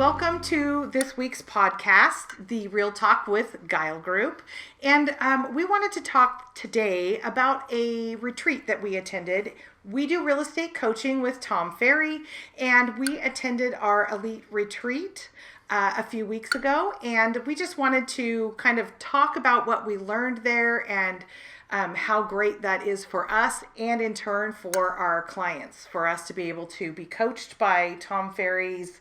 welcome to this week's podcast, the Real Talk with Gile Group. And we wanted to talk today about a retreat that we attended. We do real estate coaching with Tom Ferry, and we attended our elite retreat a few weeks ago. And we just wanted to kind of talk about what we learned there and how great that is for us and in turn for our clients, for us to be able to be coached by Tom Ferry's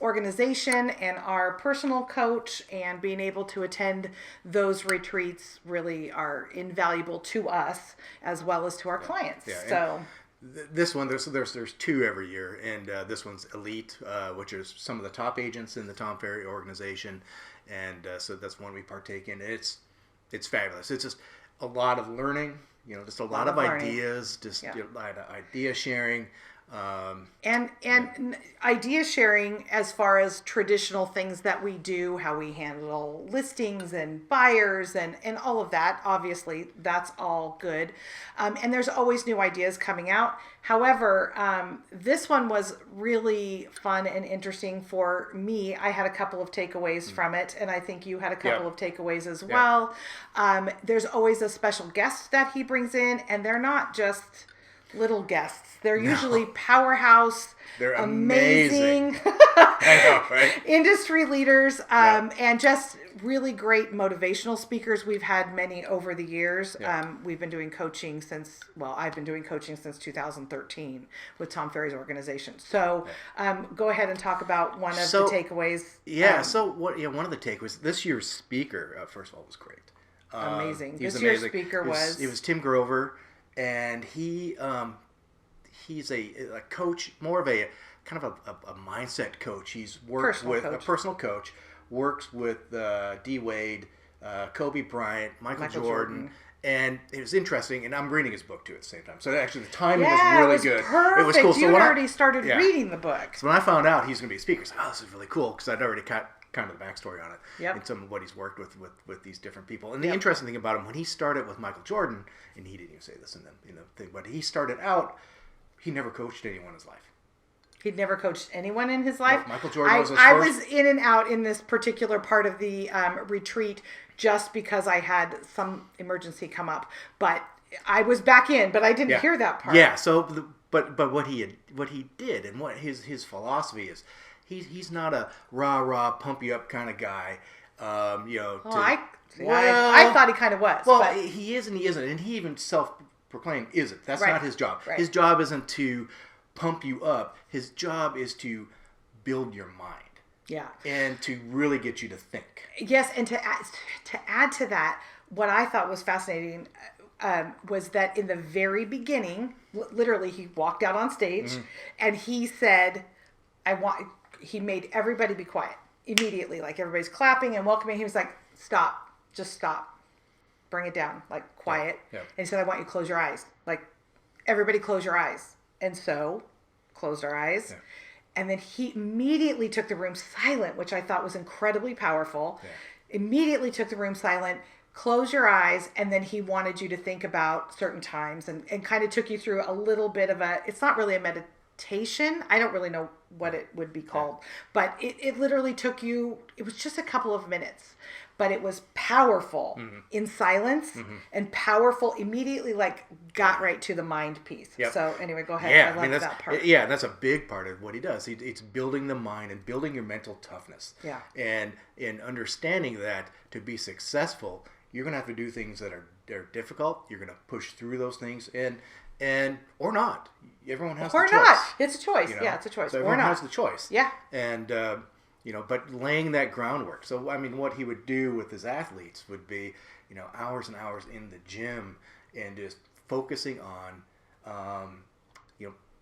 organization and our personal coach, and being able to attend those retreats really are invaluable to us as well as to our clients. Yeah, so this one, there's two every year, and this one's elite, which is some of the top agents in the Tom Ferry organization, and so that's one we partake in. It's fabulous. It's just a lot of learning, just a lot of ideas, idea sharing. And idea sharing as far as traditional things that we do, how we handle listings and buyers and all of that. Obviously, that's all good. And there's always new ideas coming out. However, this one was really fun and interesting for me. I had a couple of takeaways from it, and I think you had a couple of takeaways as well. There's always a special guest that he brings in, and they're not just little guests. They're usually powerhouse, they're amazing. I know, right? Industry leaders, and just really great motivational speakers. We've had many over the years. We've been doing coaching I've been doing coaching since 2013 with Tom Ferry's organization. So go ahead and talk about one of the takeaways. One of the takeaways, this year's speaker, first of all, was great. Amazing. This year's speaker it was Tim Grover, and he's a coach, more of a kind of a mindset coach. He's worked a personal coach, works with D. Wade, Kobe Bryant, Michael Jordan. And it was interesting, and I'm reading his book too at the same time. So actually the timing was really good. Perfect. It was cool. You already started reading the book. So when I found out he's going to be a speaker, I was like, this is really cool, because I'd already got kind of the backstory on it and some of what he's worked with these different people. And the interesting thing about him, when he started with Michael Jordan, and he didn't even say this in the thing, but he started out, he never coached anyone in his life. He'd never coached anyone in his life? No, Michael Jordan was his I first. was in and out in this particular part of the retreat just because I had some emergency come up. But I was back in, but I didn't hear that part. Yeah, so, but what he did, and what his philosophy is, he's not a rah-rah, pump-you-up kind of guy, I thought he kind of was. Well, he is and he isn't, and he even self-proclaimed isn't. That's not his job. Right. His job isn't to pump you up. His job is to build your mind. Yeah. And to really get you to think. Yes, and to add to that, what I thought was fascinating was that in the very beginning, literally, he walked out on stage and he said, he made everybody be quiet immediately. Like, everybody's clapping and welcoming. He was like, stop, just stop. Bring it down, like, quiet. Yeah. And he said, I want you to close your eyes. Like, everybody close your eyes. And so, closed our eyes. Yeah. And then he immediately took the room silent, which I thought was incredibly powerful. Yeah. Immediately took the room silent, close your eyes, and then he wanted you to think about certain times and kind of took you through a little bit of it's not really a meditation. I don't really know what it would be called. But it literally took you, it was just a couple of minutes. But it was powerful in silence and powerful immediately, got right to the mind piece. Yep. So anyway, go ahead. Yeah, I love that part. Yeah, that's a big part of what he does. It's building the mind and building your mental toughness. Yeah. And in understanding that to be successful, you're going to have to do things that are difficult. You're going to push through those things and or not. Everyone has the choice. Or not. It's a choice. Yeah, it's a choice. So everyone has the choice. Yeah. And but laying that groundwork. So, I mean, what he would do with his athletes would be, hours and hours in the gym and just focusing on,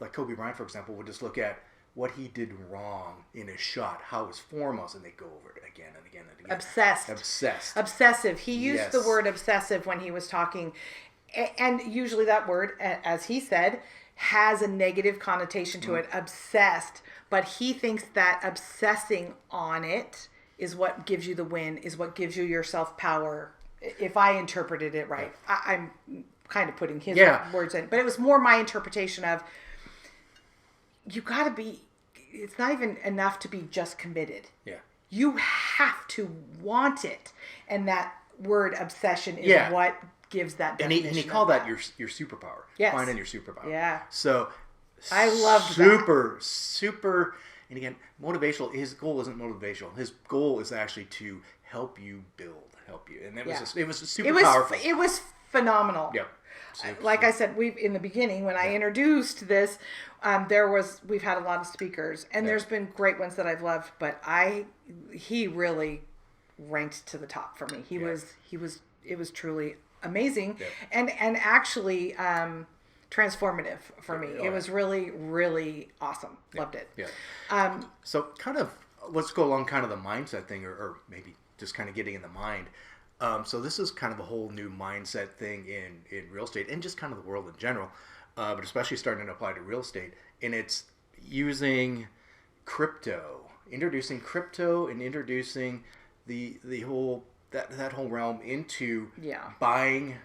like Kobe Bryant, for example, would just look at what he did wrong in his shot, how his form was, and they go over it again and again and again. Obsessive. He used the word obsessive when he was talking. And usually that word, as he said, has a negative connotation to it, obsessed. But he thinks that obsessing on it is what gives you the win, is what gives you your self-power, if I interpreted it right. I'm kind of putting his words in. But it was more my interpretation of, you got to be it's not even enough to be just committed. Yeah. You have to want it. And that word obsession is what gives that definition. And he called that your superpower. Yes. Finding your superpower. Yeah. So I love super, and again, motivational, his goal isn't motivational. His goal is actually to help you build, and it was super powerful. It was phenomenal. Yep. Like I said, in the beginning when I introduced this, we've had a lot of speakers, and there's been great ones that I've loved, but he really ranked to the top for me. It was truly amazing, and actually transformative for me. It was really, really awesome. Loved it. Yeah. So kind of let's go along kind of the mindset thing, or maybe just kind of getting in the mind. So this is kind of a whole new mindset thing in real estate and just kind of the world in general, but especially starting to apply to real estate. And it's using introducing crypto and introducing the whole that whole realm into buying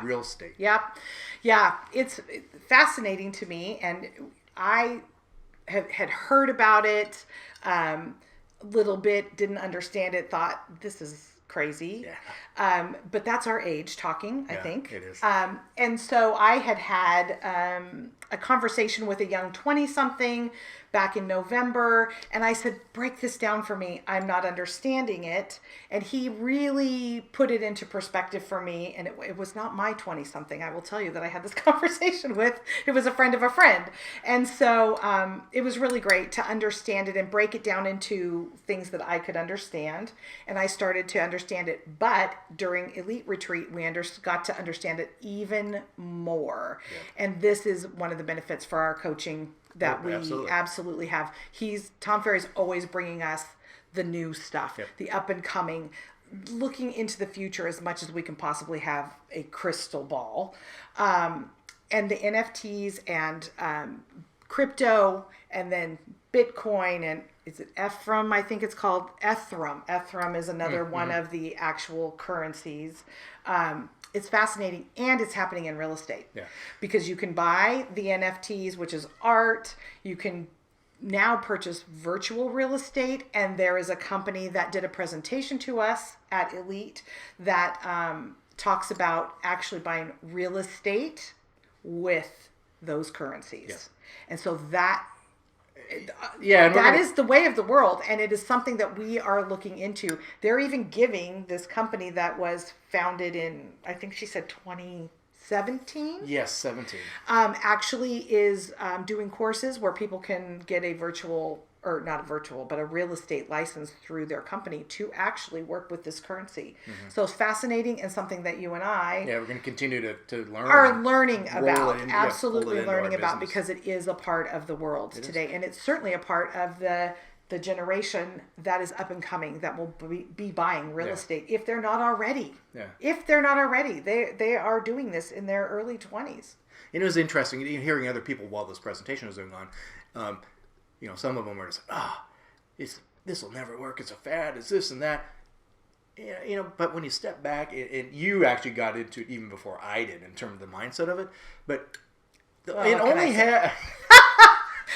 real estate. Yeah. It's fascinating to me, and I had heard about it a little bit, didn't understand it, thought this is crazy. Yeah. But that's our age talking, I think. It is. And so I had a conversation with a young 20-something back in November, and I said, break this down for me. I'm not understanding it. And he really put it into perspective for me, and it was not my 20-something. I will tell you that I had this conversation with. It was a friend of a friend. And so it was really great to understand it and break it down into things that I could understand. And I started to understand it. But during Elite Retreat, we got to understand it even more. Yeah. And this is one of the benefits for our coaching that we absolutely have. Tom Ferry's always bringing us the new stuff, the up and coming, looking into the future as much as we can possibly have a crystal ball. And the NFTs and crypto, and then Bitcoin, and is it Ethereum? I think it's called Ethereum. Ethereum is another one of the actual currencies. It's fascinating, and it's happening in real estate. Yeah. Because you can buy the NFTs, which is art. You can now purchase virtual real estate, and there is a company that did a presentation to us at Elite that talks about actually buying real estate with those currencies. Yes. And so that is the way of the world, and it is something that we are looking into. They're even giving this company that was founded in, I think she said 2017. Yes, 17. Actually is doing courses where people can get a a real estate license through their company to actually work with this currency. Mm-hmm. So it's fascinating, and something that you and I we're going to continue to learn. Are learning about, absolutely learning about, because it is a part of the world today. And it's certainly a part of the generation that is up and coming that will be buying real estate if they're not already. Yeah. If they're not already, they are doing this in their early 20s. And it was interesting hearing other people while this presentation was going on. Some of them were just this will never work. It's a fad. It's this and that. But when you step back, and you actually got into it even before I did in terms of the mindset of it. But it only had.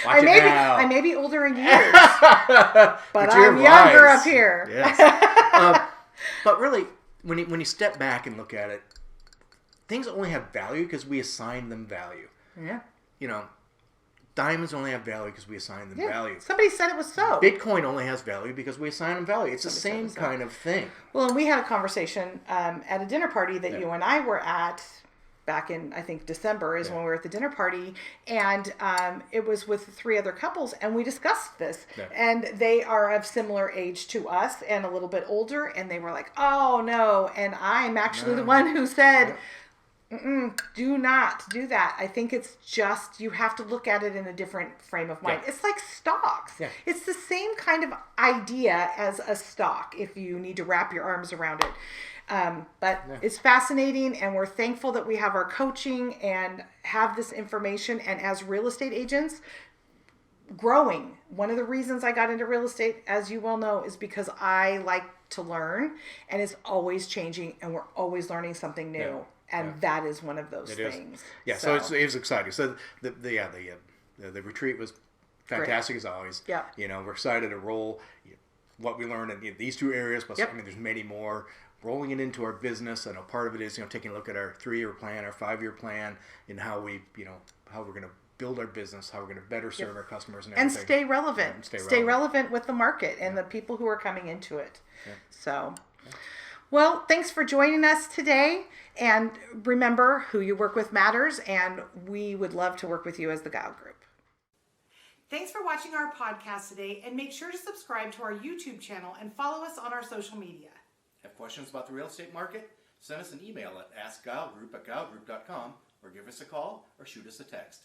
I may be older in years, but I'm younger up here. Yes. But really, when you step back and look at it, things only have value because we assign them value. Yeah. Diamonds only have value because we assign them value. Somebody said it was so. Bitcoin only has value because we assign them value. It's the same kind of thing. Well, and we had a conversation at a dinner party that you and I were at back in, I think, December is when we were at the dinner party. And it was with 3 other couples, and we discussed this. Yeah. And they are of similar age to us and a little bit older. And they were like, oh, no. And I'm actually the one who said... do not do that. I think it's just, you have to look at it in a different frame of mind. Yeah. It's like stocks. Yeah. It's the same kind of idea as a stock, if you need to wrap your arms around it. But it's fascinating, and we're thankful that we have our coaching and have this information. And as real estate agents, growing. One of the reasons I got into real estate, as you well know, is because I like to learn, and it's always changing, and we're always learning something new. Yeah. And that is one of those things. Yeah, so it was exciting. So the retreat was fantastic as always. Yeah. We're excited to roll what we learned in these 2 areas, but there's many more. Rolling it into our business. I know part of it is, taking a look at our 3-year plan, our 5-year plan, and how we, how we're going to build our business, how we're going to better serve our customers and everything. And stay relevant. Stay relevant with the market and the people who are coming into it. Yeah. So, well, thanks for joining us today. And remember, who you work with matters, and we would love to work with you as the Gile Group. Thanks for watching our podcast today, and make sure to subscribe to our YouTube channel and follow us on our social media. Have questions about the real estate market? Send us an email at askgilegroup@gilegroup.com, or give us a call or shoot us a text.